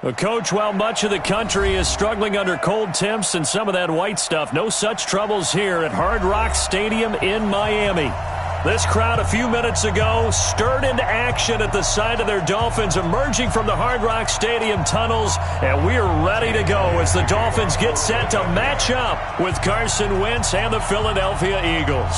Well, Coach, while much of the country is struggling under cold temps and some of that white stuff, no such troubles here at Hard Rock Stadium in Miami. This crowd a few minutes ago stirred into action at the side of their Dolphins emerging from the Hard Rock Stadium tunnels, and we are ready to go as the Dolphins get set to match up with Carson Wentz and the Philadelphia Eagles.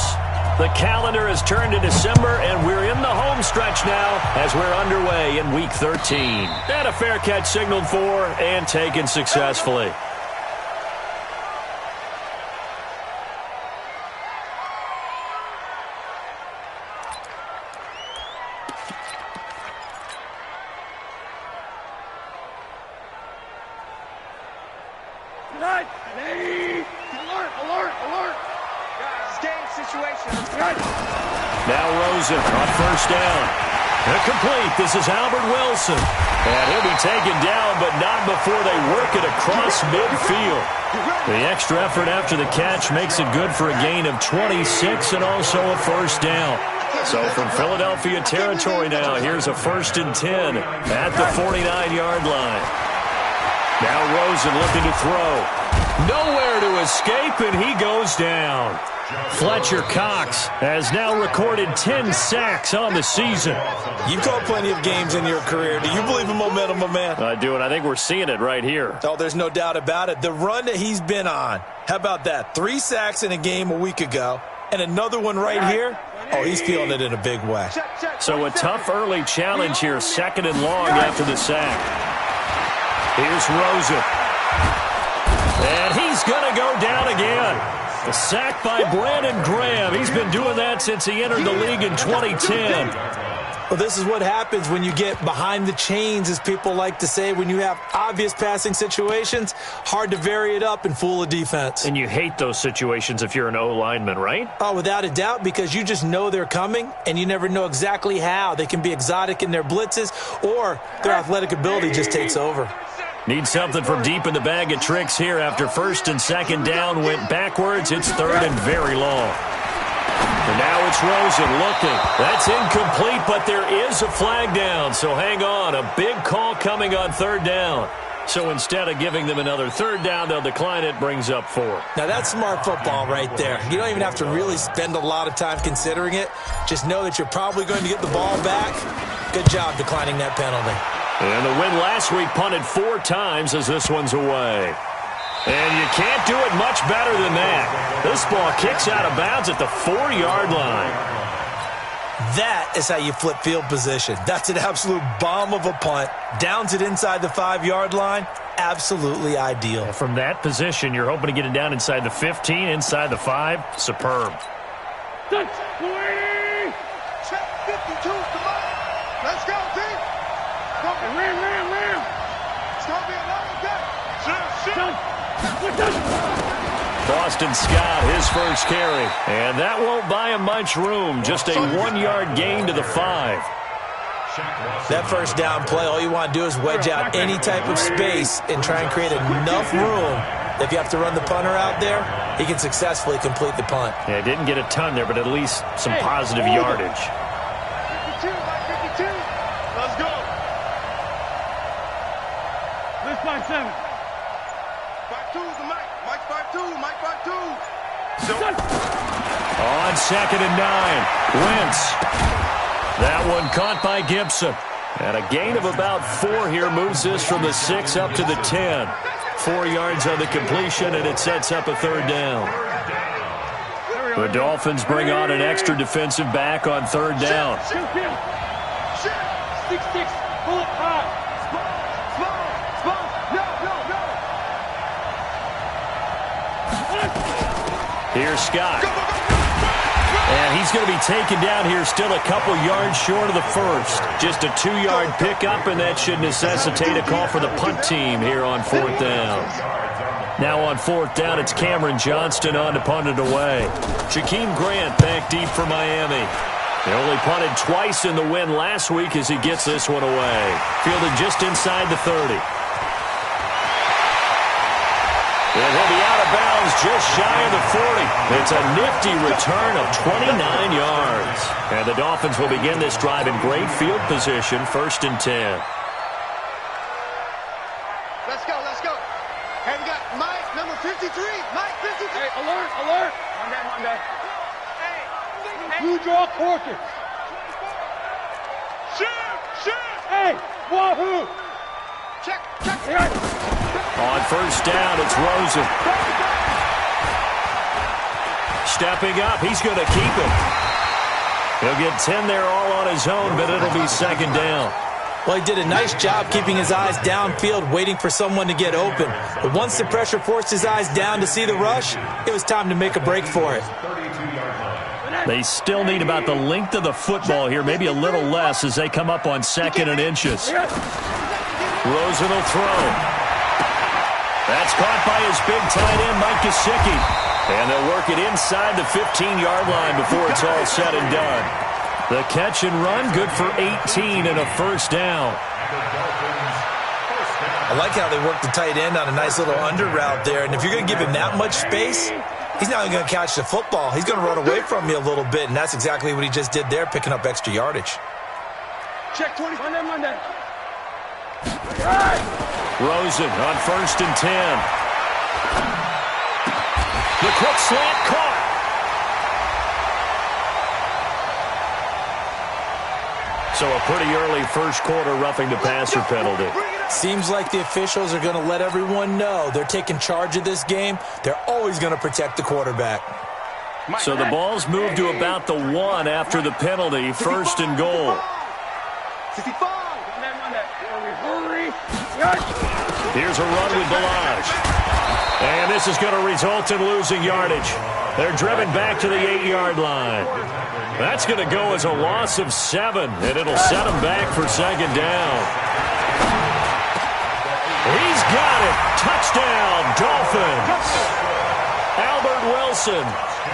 The calendar has turned to December, and we're in the home stretch now as we're underway in Week 13. And a fair catch signaled for and taken successfully. Now Rosen on first down. Incomplete. This is Albert Wilson. And he'll be taken down, but not before they work it across midfield. The extra effort after the catch makes it good for a gain of 26 and also a first down. So from Philadelphia territory now, here's a 1st and 10 at the 49-yard line. Now Rosen looking to throw. Nowhere to escape, and he goes down. Fletcher Cox has now recorded 10 sacks on the season. You've called plenty of games in your career. Do you believe in momentum, my man? I do, and I think we're seeing it right here. Oh, there's no doubt about it. The run that he's been on. How about that? 3 sacks in a game a week ago, and another one right here. Oh, he's feeling it in a big way. So a tough early challenge here, 2nd and long after the sack. Here's Rosen. And he's going to go down again. A sack by Brandon Graham. He's been doing that since he entered the league in 2010. Well, this is what happens when you get behind the chains, as people like to say. When you have obvious passing situations, hard to vary it up and fool a defense. And you hate those situations if you're an O-lineman, right? Oh, without a doubt, because you just know they're coming, and you never know exactly how. They can be exotic in their blitzes, or their athletic ability just takes over. Need something from deep in the bag of tricks here after 1st and 2nd down went backwards. It's 3rd and very long. And now it's Rosen looking. That's incomplete, but there is a flag down. So hang on. A big call coming on 3rd down. So instead of giving them another 3rd down, they'll decline it. Brings up 4. Now that's smart football right there. You don't even have to really spend a lot of time considering it. Just know that you're probably going to get the ball back. Good job declining that penalty. And the win last week punted 4 times as this one's away. And you can't do it much better than that. This ball kicks out of bounds at the 4-yard line. That is how you flip field position. That's an absolute bomb of a punt. Downs it inside the 5-yard line. Absolutely ideal. From that position, you're hoping to get it down inside the 15, inside the 5. Superb. Check 52. Come on. Let's go, team. Ram. It's going to be another day. Boston Scott, his first carry. And that won't buy him much room. Just a 1-yard gain to the 5. That first down play, all you want to do is wedge out any type of space and try and create enough room. If you have to run the punter out there, he can successfully complete the punt. Yeah, didn't get a ton there, but at least some positive yardage. 52, Mike 52. Let's go. Let's find 7. 5-2's the Mike. Mike 5-2. Mike 5-2. On 2nd and 9. Wentz. That one caught by Gibson. And a gain of about 4 here moves this from the 6 up to the 10. 4 yards on the completion, and it sets up a 3rd down. The Dolphins bring on an extra defensive back on 3rd down. 6-6. Pull it high. Here's Scott. And he's going to be taken down here still a couple yards short of the 1st. Just a 2-yard pickup, and that should necessitate a call for the punt team here on 4th down. Now on 4th down, it's Cameron Johnston on to punt it away. Jakeem Grant back deep for Miami. He only punted twice in the win last week as he gets this one away. Fielded just inside the 30. And he'll be out of bounds just shy of the 40. It's a nifty return of 29 yards. And the Dolphins will begin this drive in great field position, 1st and 10. Mike 53. Hey, alert, alert. Monday. Hey, you draw quarter. Shoot. Hey, wahoo. Check. On first down, it's Rosen. Stepping up, he's going to keep it. He'll get 10 there all on his own, but it'll be second down. Well, he did a nice job keeping his eyes downfield, waiting for someone to get open. But once the pressure forced his eyes down to see the rush, it was time to make a break for it. They still need about the length of the football here, maybe a little less as they come up on 2nd and inches. Rosen will throw. That's caught by his big tight end, Mike Gesicki. And they'll work it inside the 15-yard line before it's all said and done. The catch and run, good for 18 and a first down. I like how they work the tight end on a nice little under route there. And if you're going to give him that much space, he's not going to catch the football. He's going to run away from you a little bit, and that's exactly what he just did there, picking up extra yardage. Check 20. Monday. Rosen on 1st and 10. The quick slant caught. So a pretty early first quarter roughing the passer penalty. Seems like the officials are going to let everyone know they're taking charge of this game. They're always going to protect the quarterback. So the ball's moved to about the 1 after the penalty, 1st and goal. 65. Hurry. Here's a run with Ballage. And this is going to result in losing yardage. They're driven back to the 8-yard line. That's going to go as a loss of 7, and it'll set them back for second down. He's got it. Touchdown, Dolphins. Albert Wilson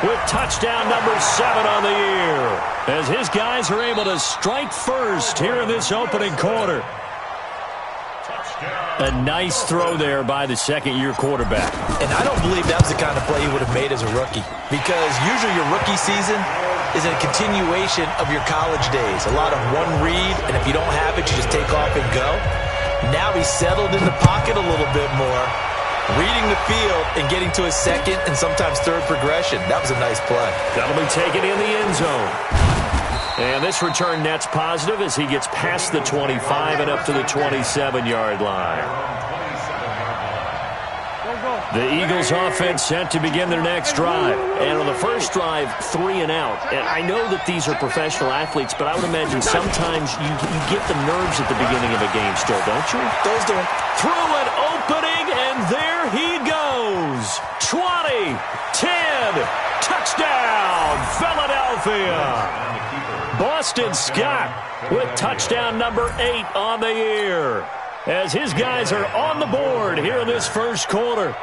with touchdown number 7 on the year, as his guys are able to strike first here in this opening quarter. A nice throw there by the second-year quarterback. And I don't believe that was the kind of play he would have made as a rookie, because usually your rookie season is a continuation of your college days. A lot of one read, and if you don't have it, you just take off and go. Now he's settled in the pocket a little bit more, reading the field and getting to his second and sometimes third progression. That was a nice play. That'll be taken in the end zone. And this return net's positive as he gets past the 25 and up to the 27-yard line. The Eagles offense set to begin their next drive. And on the first drive, 3 and out. And I know that these are professional athletes, but I would imagine sometimes you get the nerves at the beginning of a game still, don't you? Those don't. Through an opening, and there he goes. 20, 10, touchdown, Philadelphia. Boston Scott with touchdown number 8 on the year, as his guys are on the board here in this first quarter.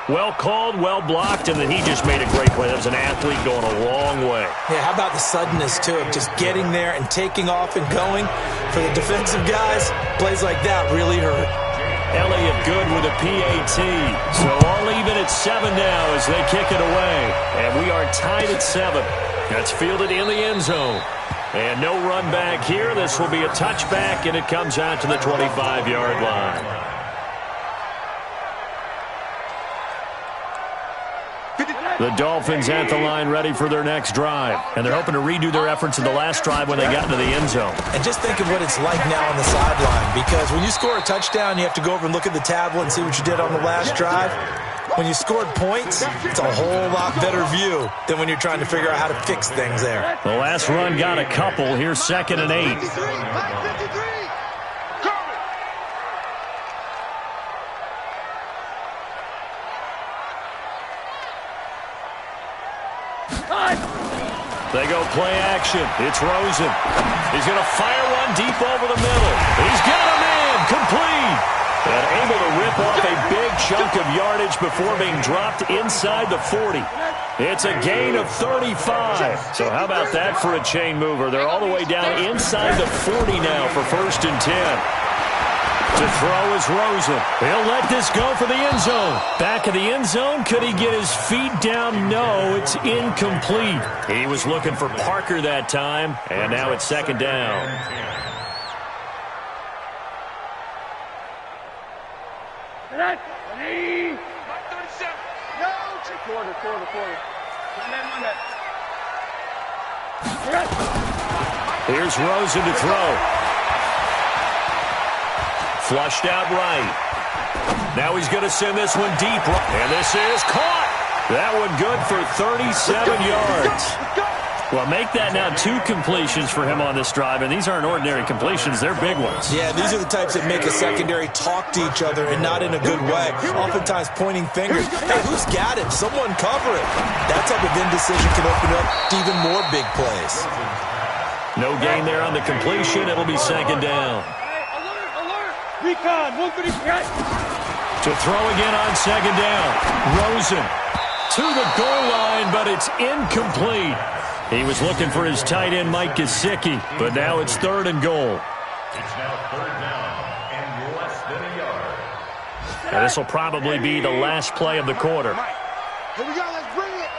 Well called, well blocked, and then he just made a great play. That was an athlete going a long way. Yeah, how about the suddenness, too, of just getting there and taking off and going? For the defensive guys, plays like that really hurt. Elliott good with a PAT. So all even at 7 now as they kick it away. And we are tied at 7. That's fielded in the end zone. And no run back here. This will be a touchback, and it comes out to the 25-yard line. The Dolphins at the line ready for their next drive. And they're hoping to redo their efforts in the last drive when they got into the end zone. And just think of what it's like now on the sideline, because when you score a touchdown, you have to go over and look at the tablet and see what you did on the last drive. When you scored points, it's a whole lot better view than when you're trying to figure out how to fix things there. The last run got a couple. Here's 2nd and 8. They go play action. It's Rosen. He's going to fire one deep over the middle. He's got a man complete. And able to rip off a big chunk of yardage before being dropped inside the 40. It's a gain of 35. So how about that for a chain mover? They're all the way down inside the 40 now for 1st and 10. To throw is Rosen. He'll let this go for the end zone. Back of the end zone. Could he get his feet down? No, it's incomplete. He was looking for Parker that time, and now it's 2nd down. Here's Rosen to throw. Flushed out right. Now he's going to send this one deep. And this is caught. That one good for 37 yards. Well, make that now 2 completions for him on this drive, and these aren't ordinary completions. They're big ones. Yeah, these are the types that make a secondary talk to each other and not in a good way, oftentimes pointing fingers. Hey, who's got it? Someone cover it. That type of indecision can open up to even more big plays. No gain there on the completion. It'll be second down. Recon, 1 for the catch. To throw again on second down. Rosen to the goal line, but it's incomplete. He was looking for his tight end, Mike Gesicki, but now it's 3rd and goal. It's now 3rd down and less than a yard. Now this will probably be the last play of the quarter. Here we go, let's bring it.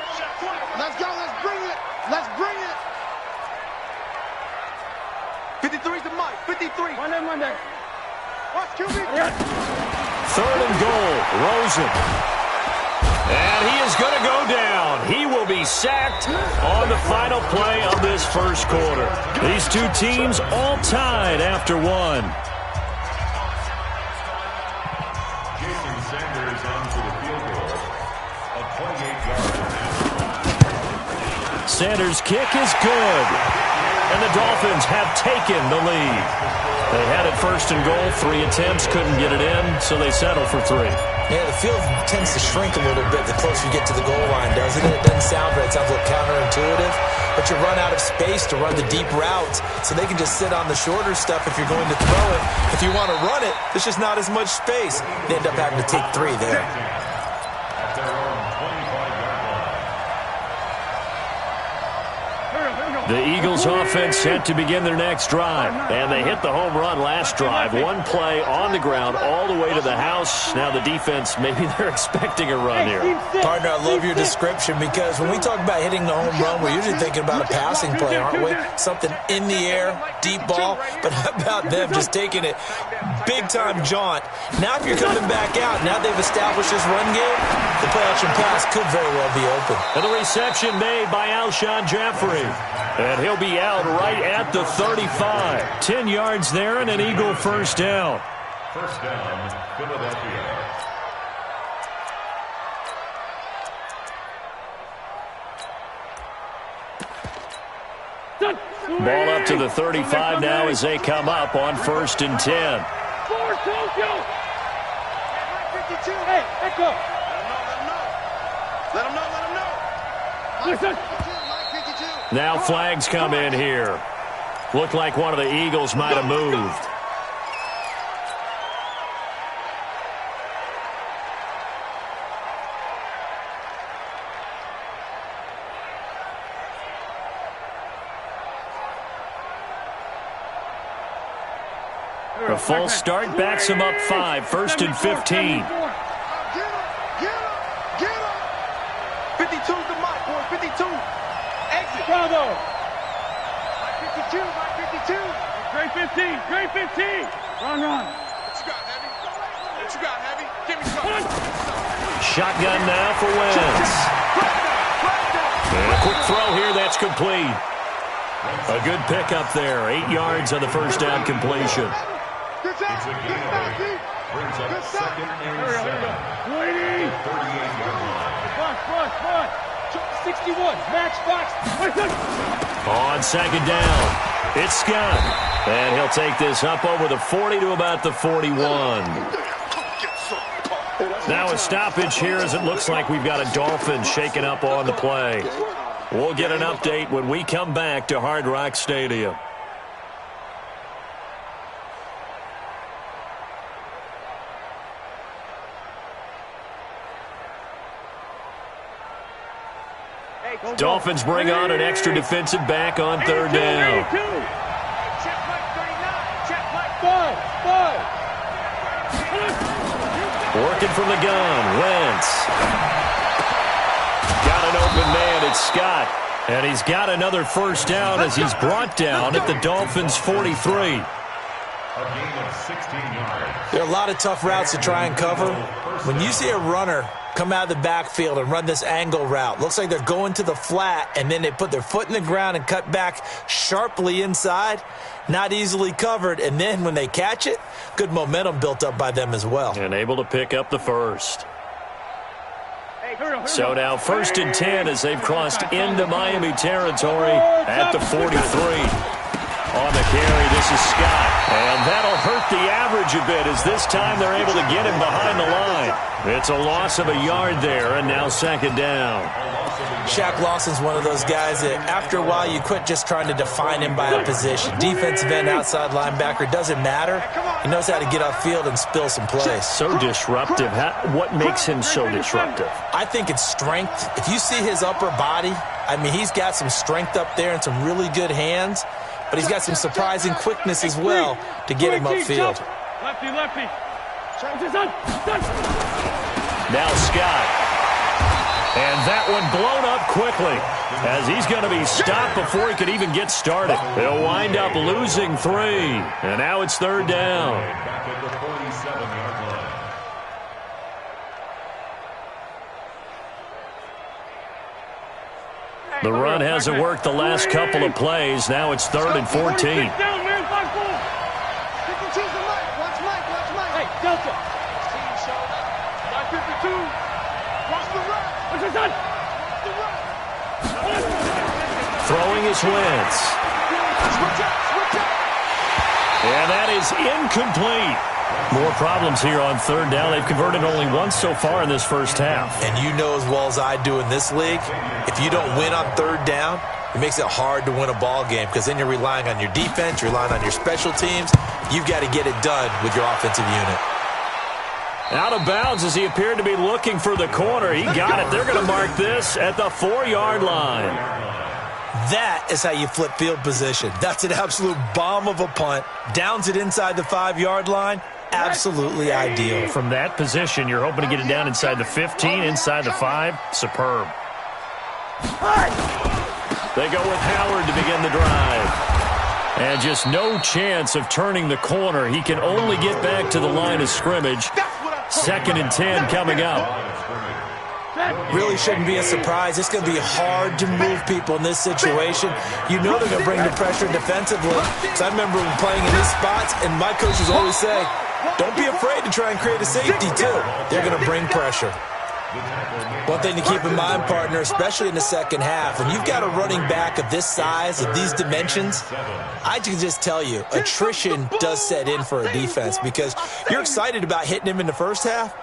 Let's go, let's bring it. Let's bring it. 53's the Mike, 53. One day. Watch QB. 3rd and goal, Rosen. And he is going to go down. He will be sacked on the final play of this first quarter. These 2 teams all tied after 1. Jason Sanders on for the field goal of 28 yards. Sanders' kick is good. And the Dolphins have taken the lead. They had it 1st and goal, 3 attempts, couldn't get it in, so they settle for 3. Yeah, the field tends to shrink a little bit the closer you get to the goal line, doesn't it? It doesn't sound right. It sounds a little counterintuitive. But you run out of space to run the deep routes, so they can just sit on the shorter stuff if you're going to throw it. If you want to run it, there's just not as much space. They end up having to take 3 there. At their own 25-yard line. The Eagles offense set to begin their next drive. And they hit the home run last drive. 1 play on the ground all the way to the house. Now the defense, maybe they're expecting a run here. Partner, I love your description because when we talk about hitting the home run, we're usually thinking about a passing play, aren't we? Something in the air, deep ball. But how about them just taking it big-time jaunt? Now if you're coming back out, now they've established this run game, the play-action pass could very well be open. And the reception made by Alshon Jeffrey. And he'll be out right at the 35. 10 yards there and an Eagle first down. First down, Philadelphia. Ball up to the 35 now as they come up on 1st and 10. Hey, echo. Let him know. Listen. Now flags come in here. Looked like one of the Eagles might have moved. A false start backs him up 5. 1st and 15. Get him. 52's the Mike, boy. 52. Exit. Bravo. Mike 52. Great 15. Great 15. Run. What you got, Heavy? Give me something. Shotgun now for Wentz. And a quick throw here, that's complete. A good pickup there. 8 yards on the first down completion. Good It's a stop. gain of 8. Brings up 2nd and 7. 38-yard line. Box. 61. Match box. On second down, it's Scott. And he'll take this up over the 40 to about the 41. Now a stoppage here as it looks like we've got a Dolphin shaken up on the play. We'll get an update when we come back to Hard Rock Stadium. Dolphins bring on an extra defensive back on 3rd down. Check Mike 39. Check Mike 5. Working from the gun, Wentz. Got an open man, it's Scott. And he's got another first down as he's brought down at the Dolphins' 43. A gain of 16 yards. There are a lot of tough routes to try and cover. When you see a runner come out of the backfield and run this angle route. Looks like they're going to the flat, and then they put their foot in the ground and cut back sharply inside. Not easily covered, and then when they catch it, good momentum built up by them as well. And able to pick up the first. So now 1st and 10 as they've crossed into Miami territory at the 43. On the carry, this is Scott. And that'll hurt the average a bit as this time they're able to get him behind the line. It's a loss of a yard there, and now 2nd down. Shaq Lawson's one of those guys that after a while you quit just trying to define him by a position. Defensive end, outside linebacker, doesn't matter. He knows how to get upfield and spill some plays. So disruptive. What makes him so disruptive? I think it's strength. If you see his upper body, I mean, he's got some strength up there and some really good hands. But he's got some surprising quickness as well to get him upfield. Lefty. Now Scott. And that one blown up quickly as he's going to be stopped before he could even get started. They'll wind up losing 3. And now it's 3rd down. Back at the 47-yard line. The run hasn't worked the last couple of plays. Now it's 3rd and 14. Watch Mike. Hey, Delta. Team showed up. 52. Watch the run. What's your son? Throwing his Wentz. Switch out. And that is incomplete. More problems here on 3rd down. They've converted only once so far in this first half. And you know as well as I do in this league, if you don't win on 3rd down, it makes it hard to win a ball game because then you're relying on your defense, you're relying on your special teams. You've got to get it done with your offensive unit. Out of bounds as he appeared to be looking for the corner. He got it. They're going to mark this at the 4-yard line. That is how you flip field position. That's an absolute bomb of a punt. Downs it inside the 5-yard line. Absolutely ideal. From that position, you're hoping to get it down inside the 15, inside the 5. Superb. They go with Howard to begin the drive. And just no chance of turning the corner. He can only get back to the line of scrimmage. 2nd and 10 coming up. Really shouldn't be a surprise. It's going to be hard to move people in this situation. You know they're going to bring the pressure defensively. So I remember playing in these spots, and my coaches always say, don't be afraid to try and create a safety, too. They're going to bring pressure. One thing to keep in mind, partner, especially in the second half, when you've got a running back of this size, of these dimensions, I can just tell you, attrition does set in for a defense because you're excited about hitting him in the first half.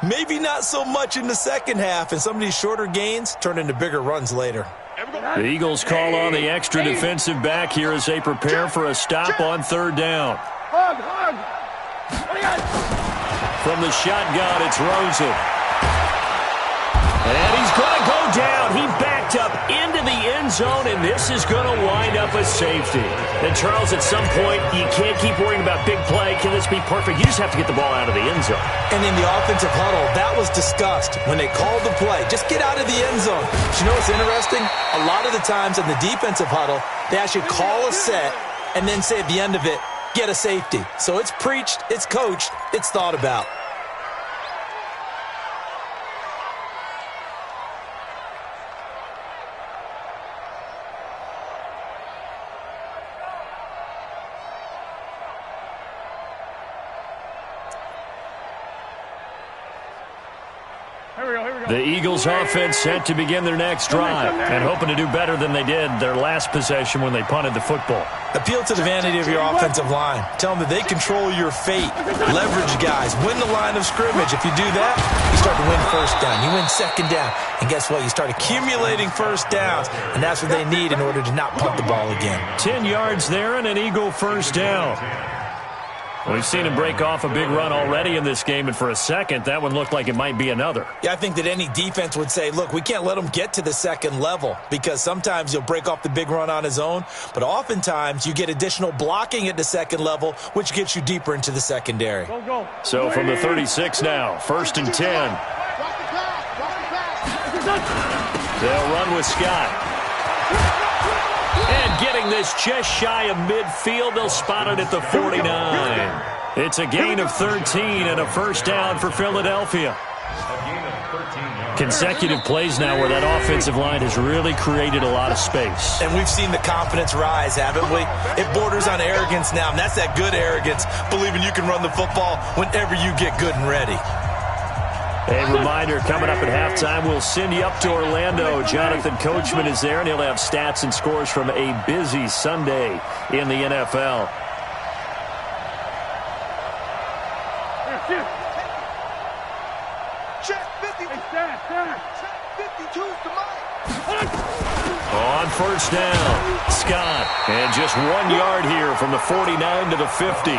Maybe not so much in the second half, and some of these shorter gains turn into bigger runs later. The Eagles call on the extra defensive back here as they prepare for a stop on 3rd down. Hug. From the shotgun, it's Rosen. And he's going to go down. He backed up into the end zone, and this is going to wind up a safety. And, Charles, at some point, you can't keep worrying about big play. Can this be perfect? You just have to get the ball out of the end zone. And in the offensive huddle, that was discussed when they called the play. Just get out of the end zone. But you know what's interesting? A lot of the times in the defensive huddle, they actually call a set and then say at the end of it, get a safety. So it's preached, it's coached, it's thought about. The Eagles offense set to begin their next drive and hoping to do better than they did their last possession when they punted the football. Appeal to the vanity of your offensive line. Tell them that they control your fate. Leverage guys. Win the line of scrimmage. If you do that, you start to win 1st down. You win 2nd down. And guess what? You start accumulating 1st downs. And that's what they need in order to not punt the ball again. 10 yards there and an Eagle 1st down. We've seen him break off a big run already in this game, and for a second, that one looked like it might be another. Yeah, I think that any defense would say, look, we can't let him get to the 2nd level because sometimes he'll break off the big run on his own, but oftentimes you get additional blocking at the 2nd level, which gets you deeper into the secondary. Go. So from the 36 now, 1st and 10. They'll run with Scott. And getting this just shy of midfield, they'll spot it at the 49. It's a gain of 13 and a 1st down for Philadelphia. A gain of Consecutive plays now where that offensive line has really created a lot of space. And we've seen the confidence rise, haven't we? It borders on arrogance now, and that's that good arrogance, believing you can run the football whenever you get good and ready. A reminder, coming up at halftime, we'll send you up to Orlando. Jonathan Coachman is there, and he'll have stats and scores from a busy Sunday in the NFL. On first down, Scott. And just 1 yard here from the 49 to the 50.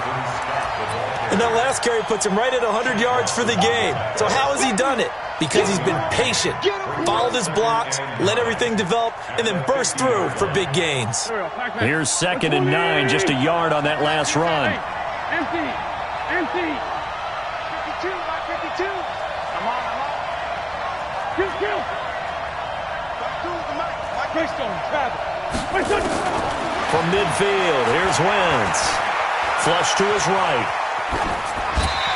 And that last carry puts him right at 100 yards for the game. So how has he done it? Because he's been patient, followed his blocks, let everything develop, and then burst through for big gains. Here's 2nd and 9, just a yard on that last run. Empty. 52 by 52. I'm on. Kill. From midfield, here's Wentz. Flush to his right.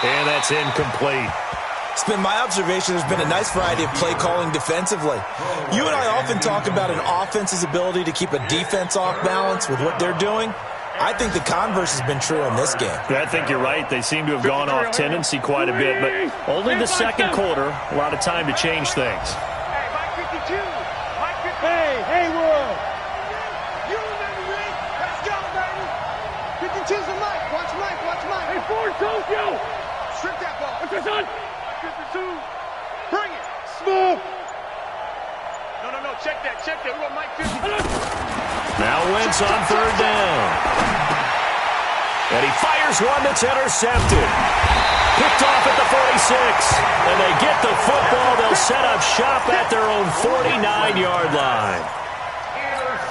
And that's incomplete. It's been my observation there's been a nice variety of play calling defensively. You and I often talk about an offense's ability to keep a defense off balance with what they're doing. I think the converse has been true in this game. I think you're right. They seem to have gone off tendency quite a bit, but only the second quarter. A lot of time to change things. Hey, Mike 52. Hey, Haywood. You remember me? Let's go, baby. 52's a Mike. Watch Mike. Hey, Ford, Tokyo. Strip that ball. What's this on? 52. Bring it. Smooth. No. Check that. We want Mike 52. Now Wentz on third down. And he fires one that's intercepted. Picked off at the 46. And they get the football. They'll set up shop at their own 49-yard line.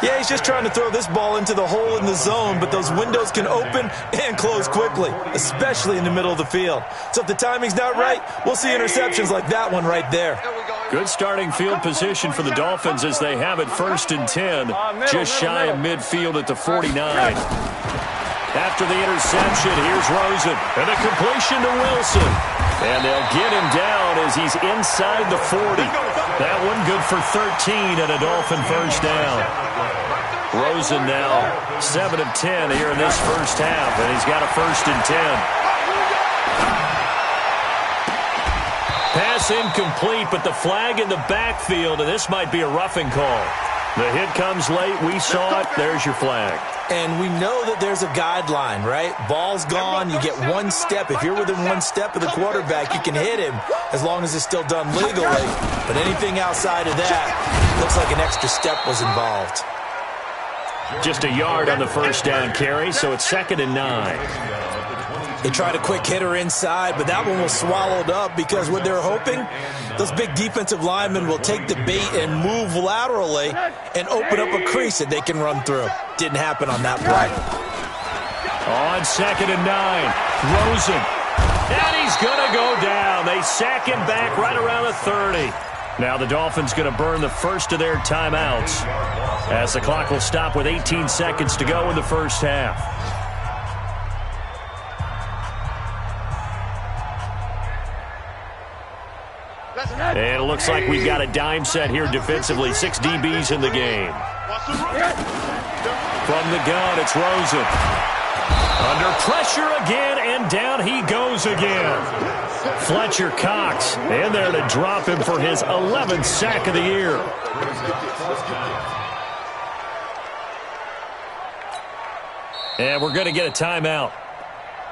Yeah, he's just trying to throw this ball into the hole in the zone, but those windows can open and close quickly, especially in the middle of the field. So if the timing's not right, we'll see interceptions like that one right there. Good starting field position for the Dolphins as they have it 1st and 10, just shy of midfield at the 49. After the interception, here's Rosen, and a completion to Wilson. And they'll get him down as he's inside the 40. That one good for 13 and a Dolphin first down. Rosen now 7 of 10 here in this first half, and he's got a 1st and 10. Pass incomplete, but the flag in the backfield, and this might be a roughing call. The hit comes late. We saw it. There's your flag. And we know that there's a guideline, right? Ball's gone. You get 1 step. If you're within 1 step of the quarterback, you can hit him as long as it's still done legally. But anything outside of that, looks like an extra step was involved. Just a yard on the first down carry, so it's 2nd and 9. They tried a quick hitter inside, but that one was swallowed up because what they're hoping, those big defensive linemen will take the bait and move laterally and open up a crease that they can run through. Didn't happen on that play. On 2nd and 9, Rosen. And he's going to go down. They sack him back right around the 30. Now the Dolphins going to burn the first of their timeouts as the clock will stop with 18 seconds to go in the first half. And it looks like we've got a dime set here defensively. 6 DBs in the game. From the gun, it's Rosen. Under pressure again, and down he goes again. Fletcher Cox in there to drop him for his 11th sack of the year. And we're going to get a timeout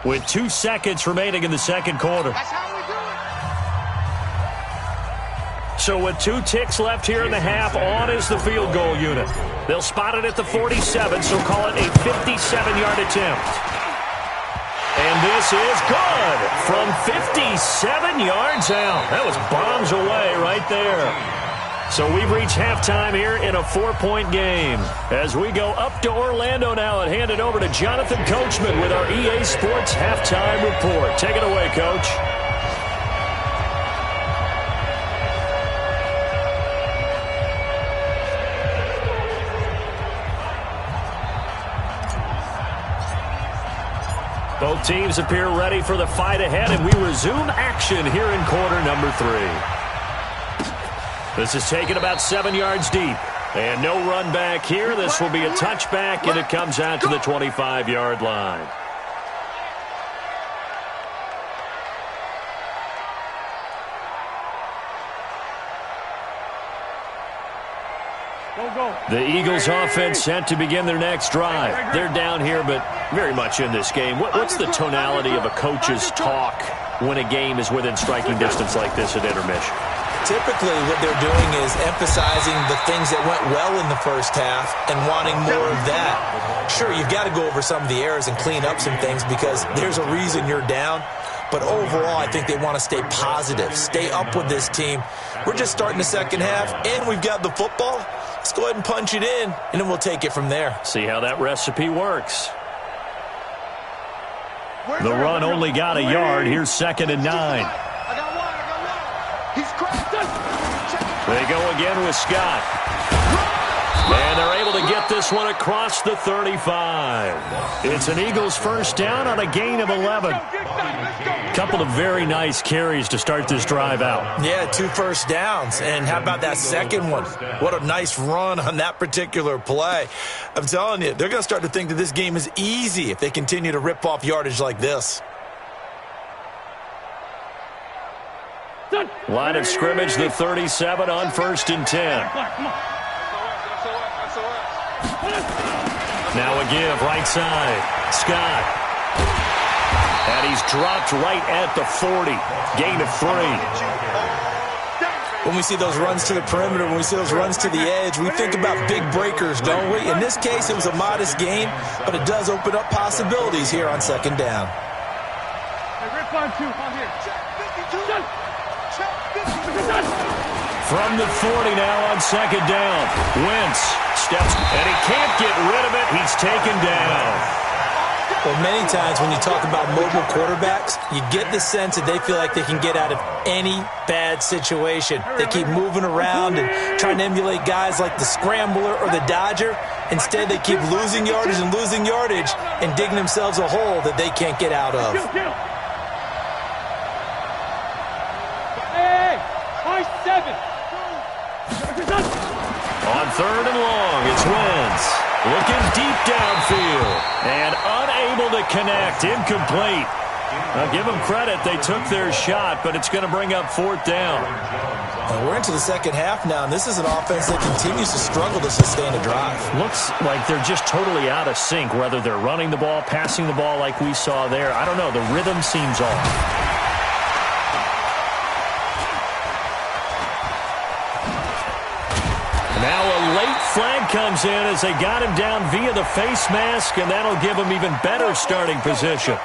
with 2 seconds remaining in the second quarter. So with 2 ticks left here in the half, on is the field goal unit. They'll spot it at the 47, so call it a 57-yard attempt. And this is good from 57 yards out. That was bombs away right there. So we've reached halftime here in a 4-point game. As we go up to Orlando now and hand it over to Jonathan Coachman with our EA Sports Halftime Report. Take it away, Coach. Both teams appear ready for the fight ahead, and we resume action here in quarter number 3. This is taken about 7 yards deep. And no run back here. This will be a touchback, and it comes out to the 25-yard line. The Eagles offense set to begin their next drive. They're down here, but very much in this game. What's the tonality of a coach's talk when a game is within striking distance like this at intermission? Typically, what they're doing is emphasizing the things that went well in the first half and wanting more of that. Sure, you've got to go over some of the errors and clean up some things because there's a reason you're down. But overall, I think they want to stay positive, stay up with this team. We're just starting the second half, and we've got the football. Let's go ahead and punch it in, and then we'll take it from there. See how that recipe works. The run only got a yard. Here's 2nd and 9. They go again with Scott. And they're able to get this one across the 35. It's an Eagles first down on a gain of 11. Couple of very nice carries to start this drive out. Yeah, 2 first downs. And how about that second one? What a nice run on that particular play. I'm telling you, they're going to start to think that this game is easy if they continue to rip off yardage like this. Line of scrimmage, the 37 on 1st and 10. Now a give, right side. Scott. And he's dropped right at the 40. Gain of 3. When we see those runs to the perimeter, when we see those runs to the edge, we think about big breakers, don't we? In this case, it was a modest gain, but it does open up possibilities here on 2nd down. From the 40 now on 2nd down. Wentz steps, and he can't get rid of it. He's taken down. Well, many times when you talk about mobile quarterbacks, you get the sense that they feel like they can get out of any bad situation. They keep moving around and trying to emulate guys like the scrambler or the dodger. Instead, they keep losing yardage and digging themselves a hole that they can't get out of. On 3rd and long, it's Wentz. Looking deep downfield. And unable to connect. Incomplete. I'll give them credit. They took their shot, but it's going to bring up 4th down. And we're into the second half now, and this is an offense that continues to struggle to sustain a drive. Looks like they're just totally out of sync, whether they're running the ball, passing the ball like we saw there. I don't know. The rhythm seems off. Now a late flag comes in as they got him down via the face mask, and that'll give him even better starting position.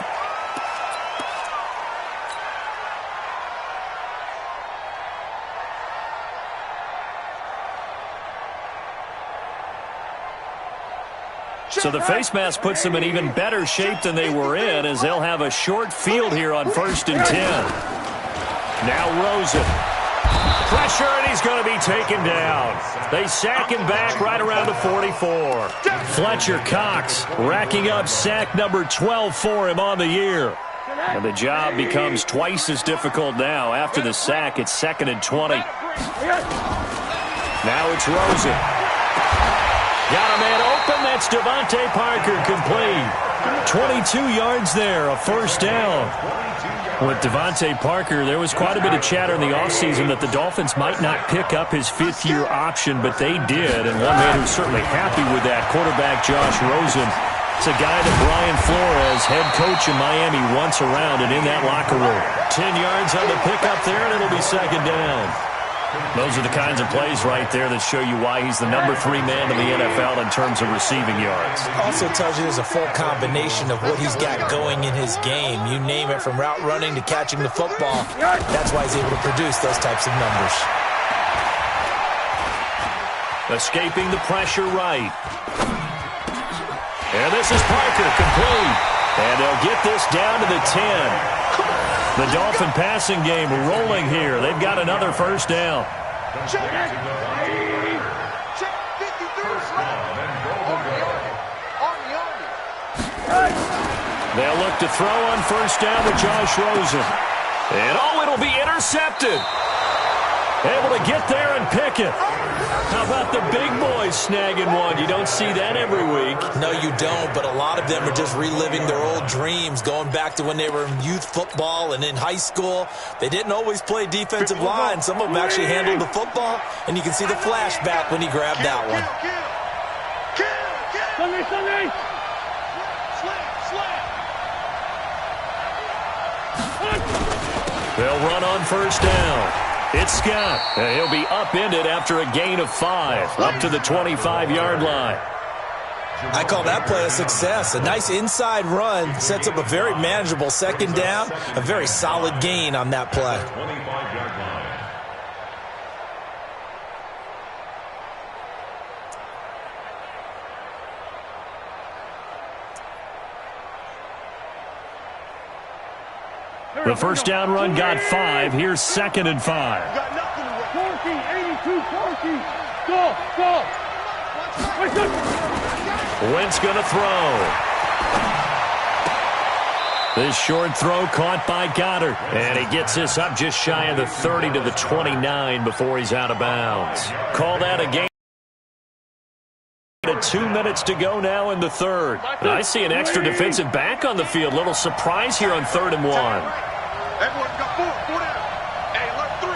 So the face mask puts them in even better shape than they were in, as they'll have a short field here on 1st and 10. Now Rosen. Pressure, and he's going to be taken down. They sack him back right around the 44. Fletcher Cox racking up sack number 12 for him on the year. And the job becomes twice as difficult now. After the sack, it's 2nd and 20. Now it's Rosen. Got a man open. That's Devontae Parker complete. 22 yards there, a first down. With Devontae Parker, there was quite a bit of chatter in the offseason that the Dolphins might not pick up his 5th-year option, but they did. And one man who's certainly happy with that, quarterback Josh Rosen. It's a guy that Brian Flores, head coach in Miami, wants around and in that locker room. 10 yards on the pickup there, and it'll be 2nd down. Those are the kinds of plays right there that show you why he's the number 3 man in the NFL in terms of receiving yards. Also tells you there's a full combination of what he's got going in his game. You name it, from route running to catching the football. That's why he's able to produce those types of numbers. Escaping the pressure right. And this is Parker, complete. And they'll get this down to the 10. The Dolphin passing game rolling here. They've got another first down. Check 53. They'll look to throw on first down with Josh Rosen. And it'll be intercepted. able to get there and pick it. How about the big boys snagging one? You don't see that every week. No, you don't, but a lot of them are just reliving their old dreams, going back to when they were in youth football and in high school. They didn't always play defensive line. Some of them actually handled the football, and you can see the flashback when he grabbed that one. Sunday! They'll run on first down. It's Scott. He'll be upended after a gain of 5, up to the 25-yard line. I call that play a success. A nice inside run sets up a very manageable second down, a very solid gain on that play. 25-yard line. The first down run got 5. Here's 2nd and 5. Got nothing to work. 82, Go. Wentz going to throw. This short throw caught by Goddard. And he gets this up just shy of the 30 to the 29 before he's out of bounds. Call that a game. 2 minutes to go now in the third. And I see an extra defensive back on the field. Little surprise here on 3rd and 1. Everyone got 4 down. Hey, alert 3.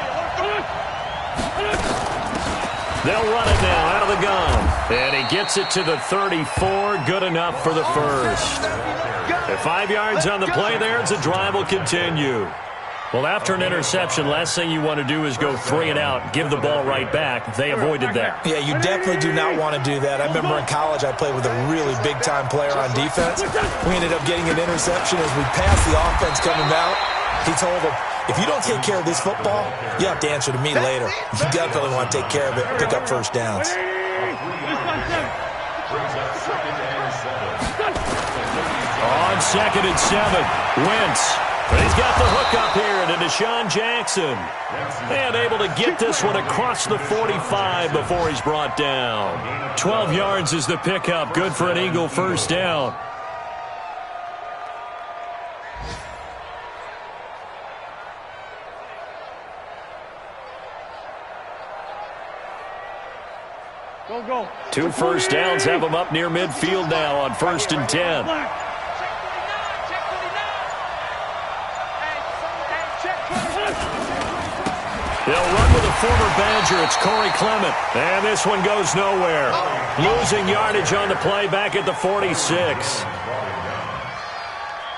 They'll run it now out of the gun. And he gets it to the 34. Good enough for the first. At 5 yards on the play there, the drive will continue. Well, after an interception, last thing you want to do is go 3 and out, give the ball right back. They avoided that. Yeah, you definitely do not want to do that. I remember in college I played with a really big-time player on defense. We ended up getting an interception as we passed the offense coming out. He told him, if you don't take care of this football, you have to answer to me later. You definitely want to take care of it, pick up first downs. On 2nd and 7, Wentz. But he's got the hook up here to Deshaun Jackson. And able to get this one across the 45 before he's brought down. 12 yards is the pickup. Good for an Eagle first down. Go. 2 first downs have him up near midfield now on 1st and 10. They'll run with a former Badger. It's Corey Clement. And this one goes nowhere. Losing yardage on the play back at the 46.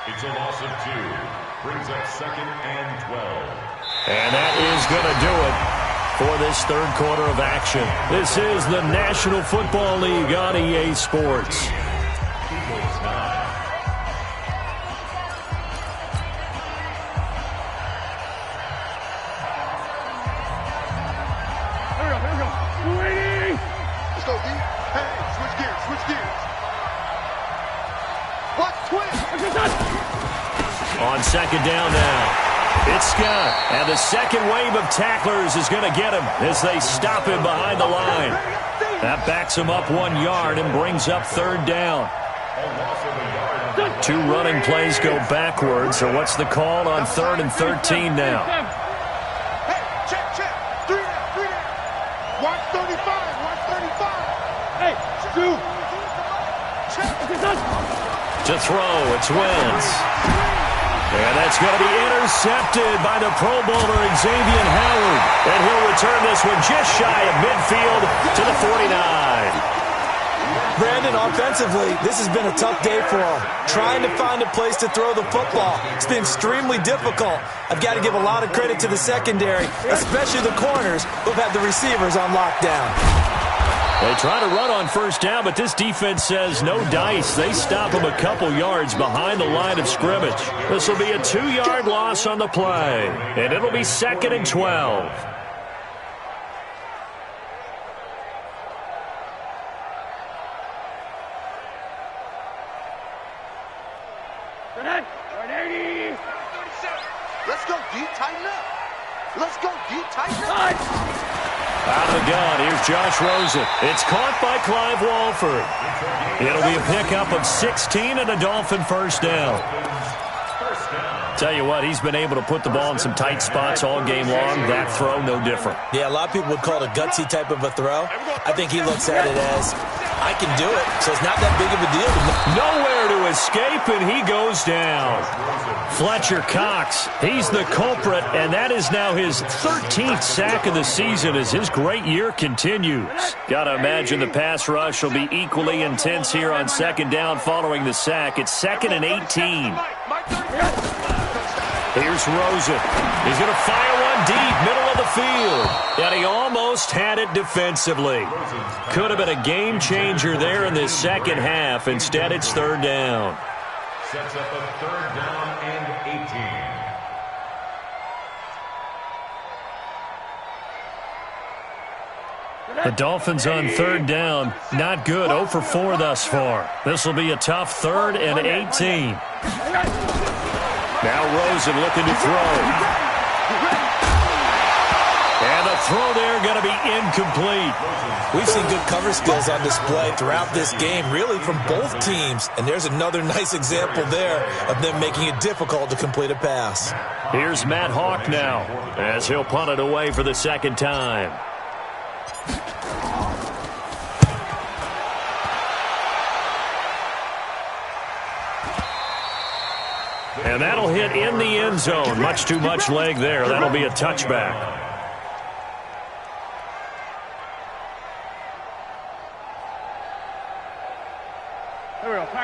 It's a loss of 2. Brings up 2nd and 12. And that is going to do it for this third quarter of action. This is the National Football League on EA Sports. Eagles 9. Let's go, D. Hey, switch gears. Watch twist. On 2nd down now. It's Scott. And the second wave of tacklers is going to get him as they stop him behind the line. That backs him up 1 yard and brings up 3rd down. 2 running plays go backwards. So what's the call on 3rd and 13 now? Hey, check. 3 down. Watch 35. Hey, Stu. To throw, it's Wentz. And that's going to be intercepted by the Pro Bowler Xavier Howard. And he'll return this one just shy of midfield to the 49. Brandon, offensively, this has been a tough day for him. Trying to find a place to throw the football. It's been extremely difficult. I've got to give a lot of credit to the secondary, especially the corners who've had the receivers on lockdown. They try to run on first down, but this defense says no dice. They stop him a couple yards behind the line of scrimmage. This will be a 2-yard loss on the play, and it'll be 2nd and 12. Let's go, D. Tighten up. Out of the gun, here's Josh Rosen. It's caught by Clive Walford. It'll be a pickup of 16 and a Dolphin first down. Tell you what, he's been able to put the ball in some tight spots all game long. That throw, no different. Yeah, a lot of people would call it a gutsy type of a throw. I think he looks at it as, I can do it, so it's not that big of a deal to me. Nowhere to escape, and he goes down. Fletcher Cox, he's the culprit, and that is now his 13th sack of the season as his great year continues. Got to imagine the pass rush will be equally intense here on second down following the sack. It's 2nd and 18. Here's Rosen. He's going to fire one deep, middle of the field. And he almost had it defensively. Could have been a game changer there in this second half. Instead, it's 3rd down. Sets up a 3rd down and 18. The Dolphins on 3rd down. Not good. 0 for 4 thus far. This will be a tough 3rd and 18. Now Rosen looking to throw. And the throw there going to be incomplete. We've seen good cover skills on display throughout this game, really from both teams. And there's another nice example there of them making it difficult to complete a pass. Here's Matt Hawk now as he'll punt it away for the 2nd time. And that'll hit in the end zone. Much too much leg there. That'll be a touchback.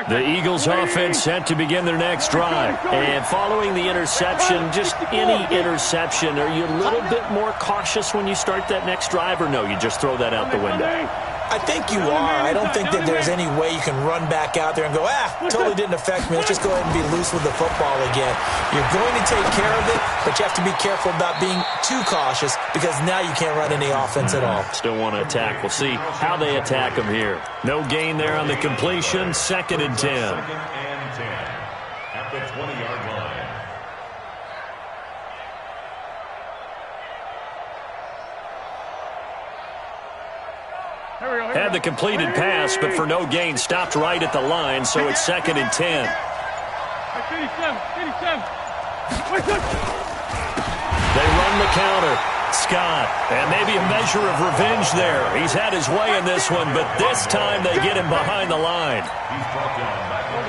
The Eagles offense set to begin their next drive. And following the interception, just any interception, are you a little bit more cautious when you start that next drive, or no, you just throw that out the window? I think you are. I don't think that there's any way you can run back out there and go, totally didn't affect me. Let's just go ahead and be loose with the football again. You're going to take care of it, but you have to be careful about being too cautious because now you can't run any offense at all. Still want to attack. We'll see how they attack them here. No gain there on the completion. 2nd and 10. 2nd and 10 at the 20-yard line. Had the completed pass, but for no gain, stopped right at the line, so it's 2nd and 10. They run the counter. Scott, and maybe a measure of revenge there. He's had his way in this one, but this time they get him behind the line.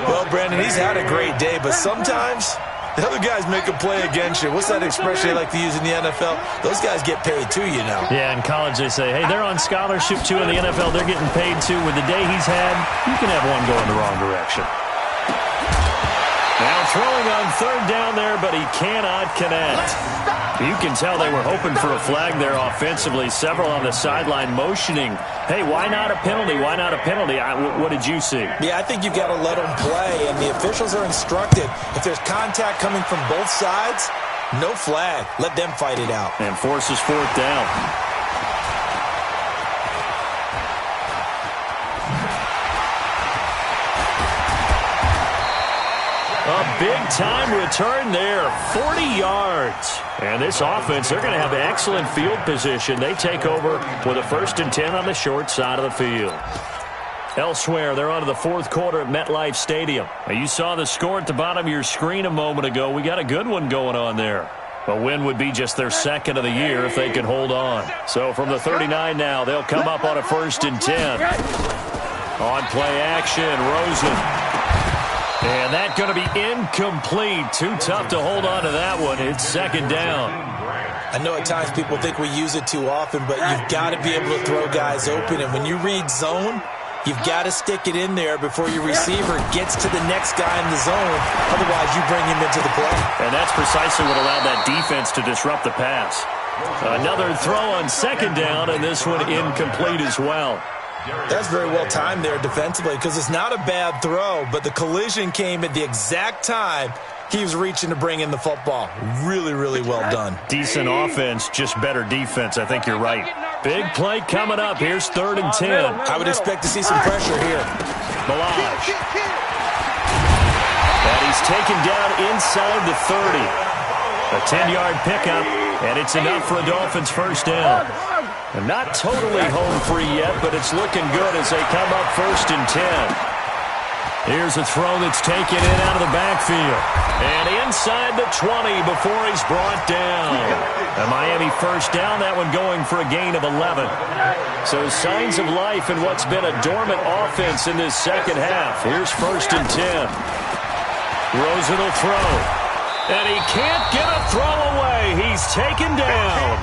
Well, Brandon, he's had a great day, but sometimes the other guys make a play against you. What's that expression they like to use in the NFL? Those guys get paid too, you know. Yeah, in college they say, hey, they're on scholarship too. In the NFL, they're getting paid too. With the day he's had, you can have one going the wrong direction. Now throwing on 3rd down there, but he cannot connect. You can tell they were hoping for a flag there offensively. Several on the sideline motioning, hey, why not a penalty? Why not a penalty? What did you see? Yeah, I think you've got to let them play, and the officials are instructed. If there's contact coming from both sides, no flag. Let them fight it out. And forces 4th down. A big-time return there, 40 yards. And this offense, they're going to have excellent field position. They take over with a 1st and 10 on the short side of the field. Elsewhere, they're on to the 4th quarter at MetLife Stadium. Now, you saw the score at the bottom of your screen a moment ago. We got a good one going on there. A win would be just their 2nd of the year if they could hold on. So from the 39 now, they'll come up on a 1st and 10. On play action, Rosen. And that's going to be incomplete. Too tough to hold on to that one. It's 2nd down. I know at times people think we use it too often, but you've got to be able to throw guys open. And when you read zone, you've got to stick it in there before your receiver gets to the next guy in the zone. Otherwise, you bring him into the play. And that's precisely what allowed that defense to disrupt the pass. Another throw on 2nd down, and this one incomplete as well. That's very well timed there defensively because it's not a bad throw, but the collision came at the exact time he was reaching to bring in the football. Really, really well done. Decent offense, just better defense. I think you're right. Big play coming up. Here's 3rd and 10. I would expect to see some pressure here. Milage. And he's taken down inside the 30. A 10-yard pickup, and it's enough for a Dolphins 1st down. And not totally home free yet, but it's looking good as they come up 1st and 10. Here's a throw that's taken in out of the backfield. And inside the 20 before he's brought down. A Miami first down, that one going for a gain of 11. So signs of life in what's been a dormant offense in this second half. Here's 1st and 10. Rosen will throw. And he can't get a throw away. He's taken down.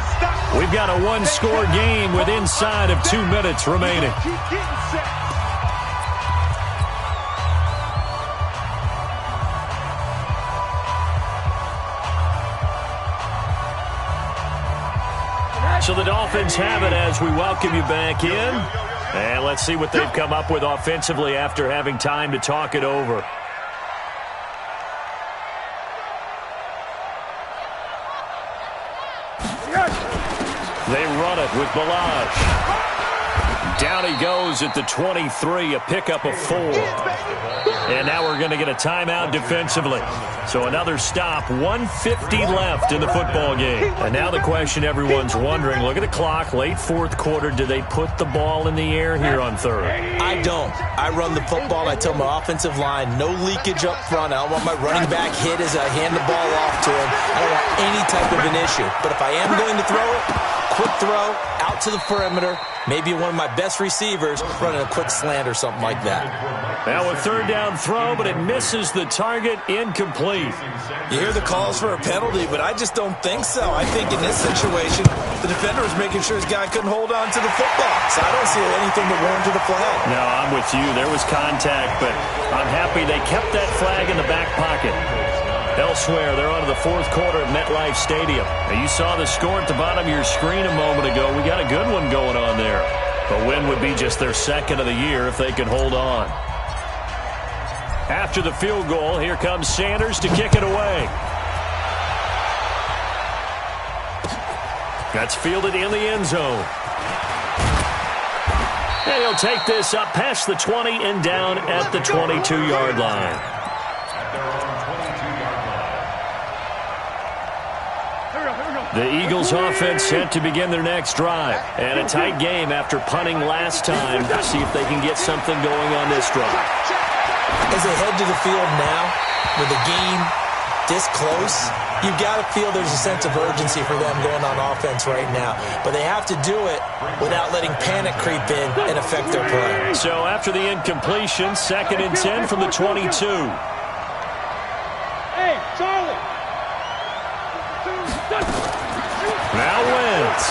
We've got a one-score game with inside of 2 minutes remaining. So the Dolphins have it as we welcome you back in. And let's see what they've come up with offensively after having time to talk it over. They run it with Ballage. Down he goes at the 23, a pickup of 4. And now we're going to get a timeout defensively. So another stop, 1:50 left in the football game. And now the question everyone's wondering, look at the clock, late 4th quarter, do they put the ball in the air here on 3rd? I don't. I run the football. I tell my offensive line, no leakage up front. I don't want my running back hit as I hand the ball off to him. I don't want any type of an issue. But if I am going to throw it, quick throw, out to the perimeter, maybe one of my best receivers running a quick slant or something like that. Now a 3rd down throw, but it misses the target, incomplete. You hear the calls for a penalty, but I just don't think so. I think in this situation, the defender was making sure his guy couldn't hold on to the football. So I don't see anything to warrant the flag. No, I'm with you. There was contact, but I'm happy they kept that flag in the back pocket. Elsewhere, they're on to the 4th quarter at MetLife Stadium. Now, you saw the score at the bottom of your screen a moment ago. We got a good one going on there. A win would be just their 2nd of the year if they could hold on. After the field goal, here comes Sanders to kick it away. That's fielded in the end zone. And he'll take this up past the 20 and down at the 22-yard line. The Eagles offense set to begin their next drive. And a tight game after punting last time. See if they can get something going on this drive. As they head to the field now, with the game this close, you've got to feel there's a sense of urgency for them going on offense right now. But they have to do it without letting panic creep in and affect their play. So after the incompletion, 2nd and 10 from the 22. Hey, Charlie! Now Wentz.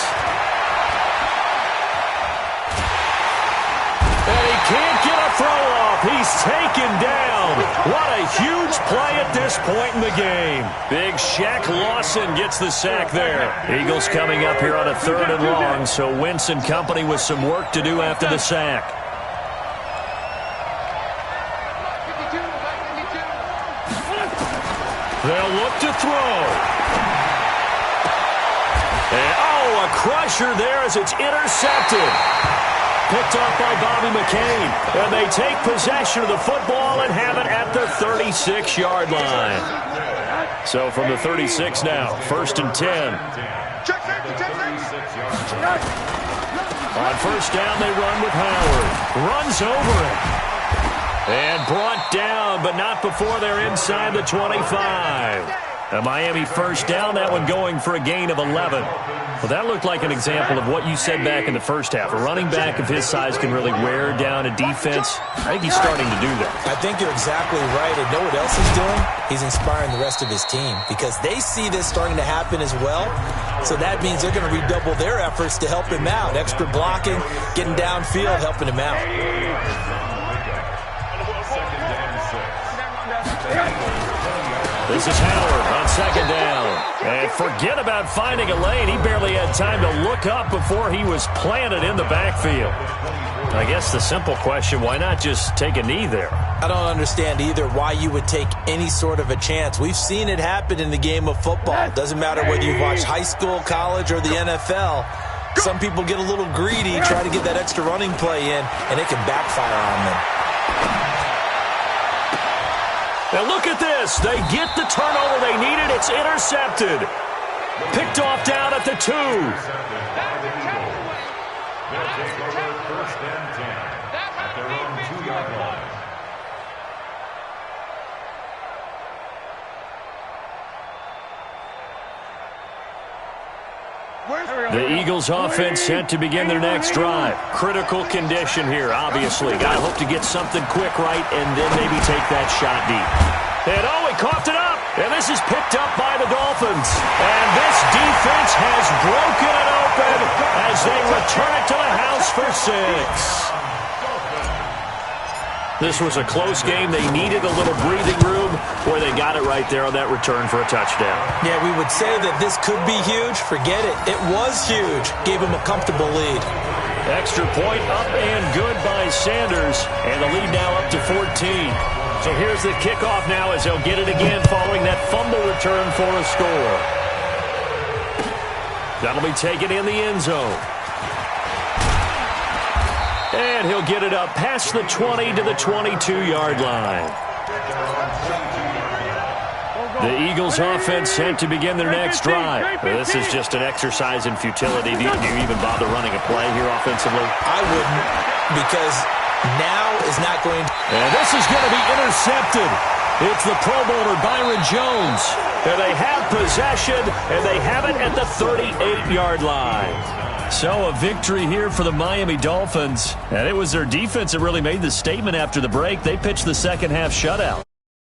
And he can't get a throw off. He's taken down. What a huge play at this point in the game. Big Shaq Lawson gets the sack there. Eagles coming up here on a 3rd and long, so Wentz and company with some work to do after the sack. They'll look to throw. And, a crusher there as it's intercepted. Picked off by Bobby McCain. And they take possession of the football and have it at the 36-yard line. So from the 36 now, 1st and 10. On 1st down, they run with Howard. Runs over it. And brought down, but not before they're inside the 25. A Miami 1st down, that one going for a gain of 11. Well, that looked like an example of what you said back in the first half. A running back of his size can really wear down a defense. I think he's starting to do that. I think you're exactly right. And know what else he's doing? He's inspiring the rest of his team because they see this starting to happen as well. So that means they're going to redouble their efforts to help him out. Extra blocking, getting downfield, helping him out. This is Howard on 2nd down. And forget about finding a lane. He barely had time to look up before he was planted in the backfield. I guess the simple question, why not just take a knee there? I don't understand either why you would take any sort of a chance. We've seen it happen in the game of football. It doesn't matter whether you've watched high school, college, or the NFL. Some people get a little greedy, try to get that extra running play in, and it can backfire on them. Now look at this. They get the turnover they needed. It's intercepted. Picked off down at the 2. The Eagles offense set to begin their next drive. Critical condition here, obviously. Got to hope to get something quick right and then maybe take that shot deep. And he coughed it up. And this is picked up by the Dolphins. And this defense has broken it open as they return it to the house for 6. This was a close game. They needed a little breathing room where they got it right there on that return for a touchdown. Yeah, we would say that this could be huge. Forget it. It was huge. Gave him a comfortable lead. Extra point up and good by Sanders. And the lead now up to 14. So here's the kickoff now as they'll get it again following that fumble return for a score. That'll be taken in the end zone. And he'll get it up past the 20 to the 22-yard line. The Eagles offense set to begin their next drive. This is just an exercise in futility. Do you even bother running a play here offensively? I wouldn't, because now is not going to... And this is going to be intercepted. It's the Pro Bowler Byron Jones. And they have possession, and they have it at the 38-yard line. So a victory here for the Miami Dolphins. And it was their defense that really made the statement after the break. They pitched the second half shutout.